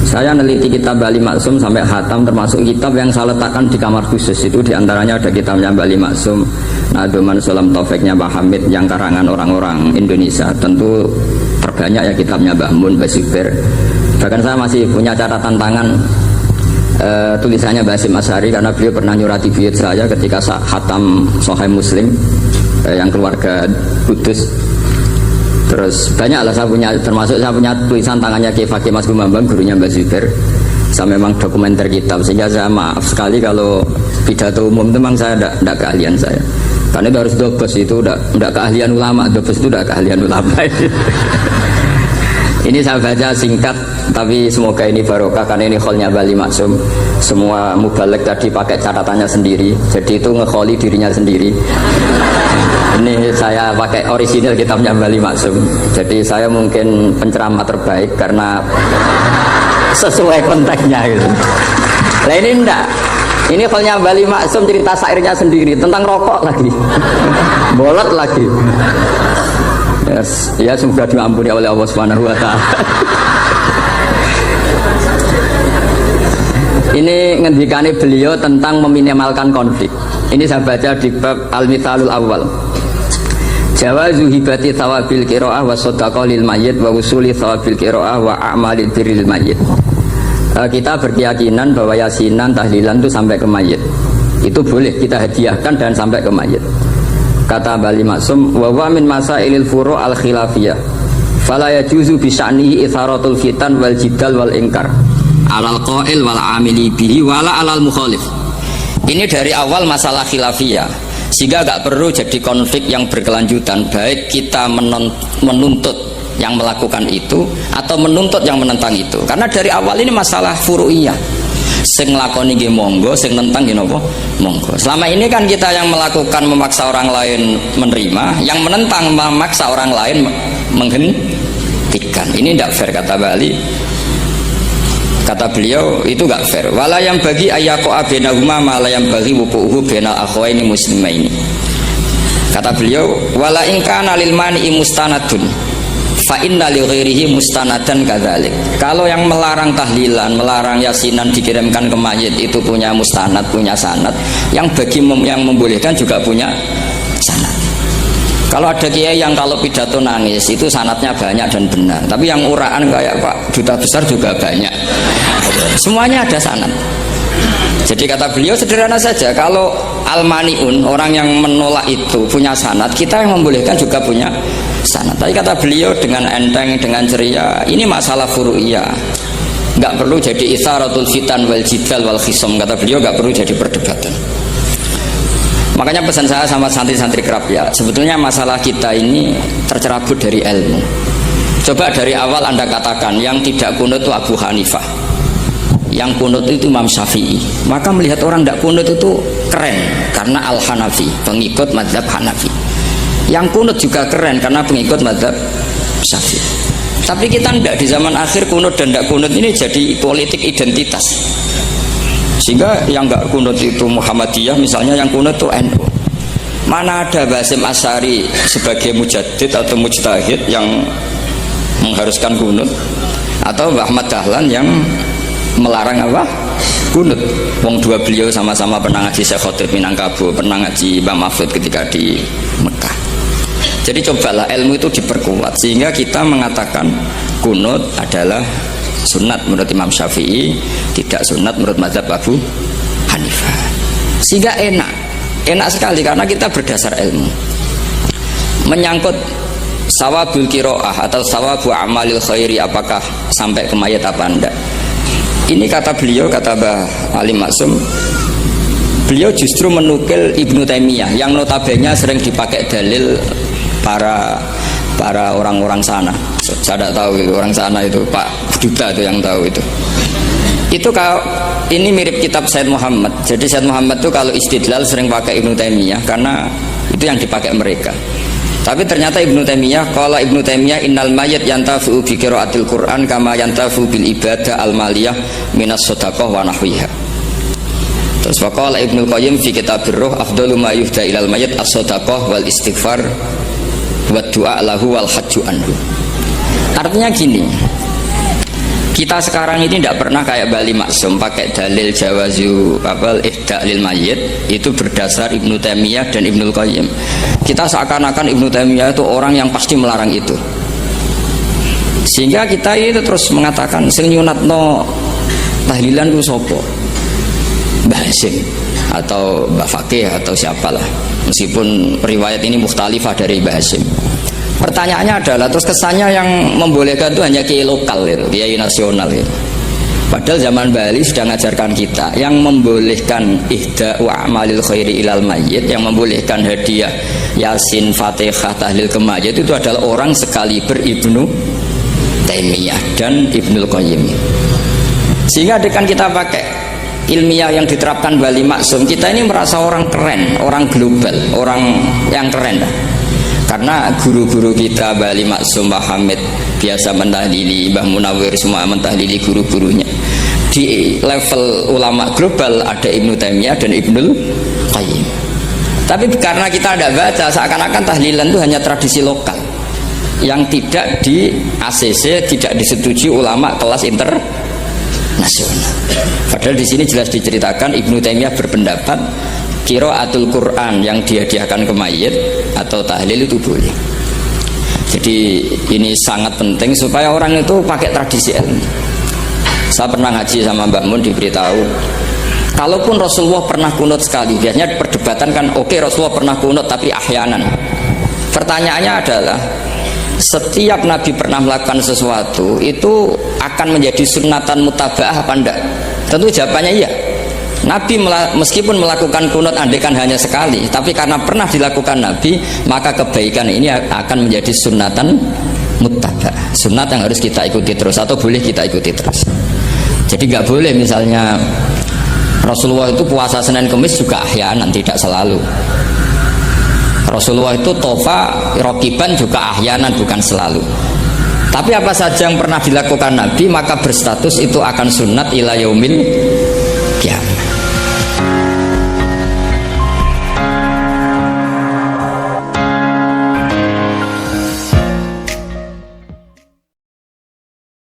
Saya neliti kitab Bali Maksum sampai khatam, termasuk kitab yang saya letakkan di kamar khusus. Itu diantaranya ada kitabnya Bali Maksum, Nadoman Sulam Taufiknya Pak Hamid yang karangan orang-orang Indonesia. Tentu terbanyak ya kitabnya Mbah Mun, Mbah Zubair. Bahkan saya masih punya catatan tangan tulisannya Basim Asyari, karena beliau pernah nyurati buyut saya ketika khatam Sahih Muslim yang keluarga Kudus. Terus banyaklah saya punya, termasuk saya punya tulisan tangannya Kiai Fakih Mas Gumambang, gurunya Mbah Zubair. Saya memang dokumenter kitab, sehingga saya maaf sekali kalau pidato umum itu memang saya tidak keahlian saya. Karena itu harus dobes, itu tidak keahlian ulama, dobes itu tidak keahlian ulama. Ini saya baca singkat, tapi semoga ini barokah karena ini kholnya Bali Maksum. Semua mubalek tadi pakai catatannya sendiri, jadi itu ngekholi dirinya sendiri. Ini saya pakai orisinal kitabnya Bali Maksum. Jadi saya mungkin penceramah terbaik karena sesuai konteksnya gitu. Nah ini enggak. Ini kholnya Bali Maksum, cerita syairnya sendiri tentang rokok lagi. Bolot lagi. Yes. Ya semoga diampuni oleh Allah Subhanahu wa taala. Ini ngendikane beliau tentang meminimalkan konflik. Ini saya baca di bab Al-Mithalul Awal. Jawazu hibati thawabil qiraah wa shadaqah lil mayyit wa usuli thawabil qiraah wa a'malil birril mayyit. Kita berkeyakinan bahwa yasinan, tahlilan itu sampai ke mayit. Itu boleh kita hadiahkan dan sampai ke mayit. Kata Bali Maksum, wa wa min masailil furu' al khilafiyah fala yajuzu bi sya'nihi itharatul fitan wal jidal wal ingkar alal qail wal amili bihi wala alal mukhalif. Ini dari awal masalah khilafiyah, sehingga gak perlu jadi konflik yang berkelanjutan, baik kita menuntut yang melakukan itu atau menuntut yang menentang itu. Karena dari awal ini masalah furu'iyah, sing nglakoni nggih monggo, sing nentang nggih napa monggo. Selama ini kan kita yang melakukan memaksa orang lain menerima, yang menentang memaksa orang lain menghentikan. Ini tidak fair, kata Bali. Kata beliau itu gak fair. Wala yang bagi ayaqa bainahuma ma la yang bagi wuquhu bainal akhwaini muslimaini. Kata beliau wala in kana lil mani'i mustanadun fa inna li ghairihi mustanadan kadzalik. Kalau yang melarang tahlilan, melarang yasinan dikirimkan ke mayit itu punya mustanad, punya sanad. Yang bagi yang membolehkan juga punya sanad. Kalau ada kiai yang kalau pidato nangis itu sanadnya banyak dan benar, tapi yang uraan kayak Pak Duta Besar juga banyak. Semuanya ada sanad. Jadi kata beliau sederhana saja, kalau al-mani'un, orang yang menolak itu punya sanad, kita yang membolehkan juga punya sanad. Tapi kata beliau dengan enteng, dengan ceria, ini masalah furu'iyah, nggak perlu jadi itsaratul fitan wal jidal wal khisam. Kata beliau nggak perlu jadi perdebatan. Makanya pesan saya sama santri-santri kerap ya, sebetulnya masalah kita ini tercerabut dari ilmu. Coba dari awal Anda katakan yang tidak kunut itu Abu Hanifah, yang kunut itu Imam Syafi'i, maka melihat orang tidak kunut itu keren karena Al-Hanafi, pengikut mazhab Hanafi. Yang kunut juga keren karena pengikut mazhab Syafi'i. Tapi kita tidak, di zaman akhir kunut dan tidak kunut ini jadi politik identitas. Sehingga yang nggak kunut itu Muhammadiyah misalnya, yang kunut itu NU. Mana ada Basim Asyari sebagai mujaddid atau mujtahid yang mengharuskan kunut, atau Ahmad Dahlan yang melarang apa? Kunut. Wong dua beliau sama-sama pernah ngaji Syekh Khotib Minangkabau, pernah ngaji Imam Mahfud ketika di Mekah. Jadi cobalah ilmu itu diperkuat sehingga kita mengatakan kunut adalah sunat menurut Imam Syafi'i, tidak sunat menurut mazhab Abu Hanifah. Sehingga enak sekali karena kita berdasar ilmu. Menyangkut sawabul qiraah atau sawabu amalil khairi, apakah sampai ke mayat apa enggak, ini kata beliau, kata Mbah Ali Maksum, beliau justru menukil Ibnu Taimiyah yang notabene sering dipakai dalil para orang-orang sana. Saya tidak tahu itu orang sana, itu Pak Duta itu yang tahu itu. Itu kalau ini mirip kitab Said Muhammad. Jadi Said Muhammad itu kalau istidlal sering pakai Ibnu Taimiyah karena itu yang dipakai mereka. Tapi ternyata Ibnu Taimiyah, qala Ibnu Taimiyah innal mayyit yantafi'u bi qiraatil Qur'an kama yantafi'u bil ibadah al maliyah minas shadaqah wa nahwiha. Terus waqala Ibnu Qayyim fi kitabir ruh afdalu ma yuhda ilal mayyit as-shadaqah wal istighfar wa du'a lahu wal hajju anhu. Artinya gini, Kita sekarang ini tidak pernah kayak Bali Maksum pakai dalil jawazu ihda lil mayyit itu berdasar Ibnu Taimiyah dan Ibnul Qayyim. Kita seakan-akan Ibnu Taimiyah itu orang yang pasti melarang itu. Sehingga kita itu terus mengatakan sing nyunatno tahlilan itu sapa? Mbah Hasim atau Mbah Fakih atau siapalah. Meskipun riwayat ini mukhtalifah dari Mbah Hasim. Pertanyaannya adalah terus kesannya yang membolehkan itu hanya kiai lokal itu, kiai nasional itu. Padahal zaman Bali sudah mengajarkan kita yang membolehkan ihda wa amalil khairi ilal mayyit, yang membolehkan hadiah Yasin, Fatihah, tahlil ke mayit itu adalah orang sekaliber Ibnu Taimiyah dan Ibnul Qayyim. Sehingga dengan kita pakai ilmiah yang diterapkan Bali Maksum, kita ini merasa orang keren, orang global, orang yang keren dah. Karena guru-guru kita Bali Maksum, Mbah Hamid biasa mentahlili, Mbah Munawir semua mentahlili guru-gurunya. Di level ulama global ada Ibnu Taimiyah dan Ibnul Qayyim. Tapi karena kita tidak baca, seakan-akan tahlilan itu hanya tradisi lokal yang tidak di ACC, tidak disetujui ulama kelas internasional. Padahal di sini jelas diceritakan Ibnu Taimiyah berpendapat qiraatul Quran yang dihadiahkan ke mayit atau tahlil itu boleh. Jadi ini sangat penting supaya orang itu pakai tradisi ilmu. Saya pernah ngaji sama Mbak Mun, diberitahu kalaupun Rasulullah pernah kunut sekali, biasanya perdebatan kan oke, Rasulullah pernah kunut tapi ahyanan. Pertanyaannya adalah setiap Nabi pernah melakukan sesuatu itu akan menjadi sunnatan mutaba'ah apa enggak? Tentu jawabannya iya. Nabi meskipun melakukan kunut andaikan hanya sekali, tapi karena pernah dilakukan Nabi, maka kebaikan ini akan menjadi sunnatan muttaba', sunnat yang harus kita ikuti terus atau boleh kita ikuti terus. Jadi nggak boleh misalnya Rasulullah itu puasa Senin Kemis juga ahyanan, tidak selalu. Rasulullah itu tofa rokiban juga ahyanan, bukan selalu. Tapi apa saja yang pernah dilakukan Nabi maka berstatus itu akan sunnat ila yaumil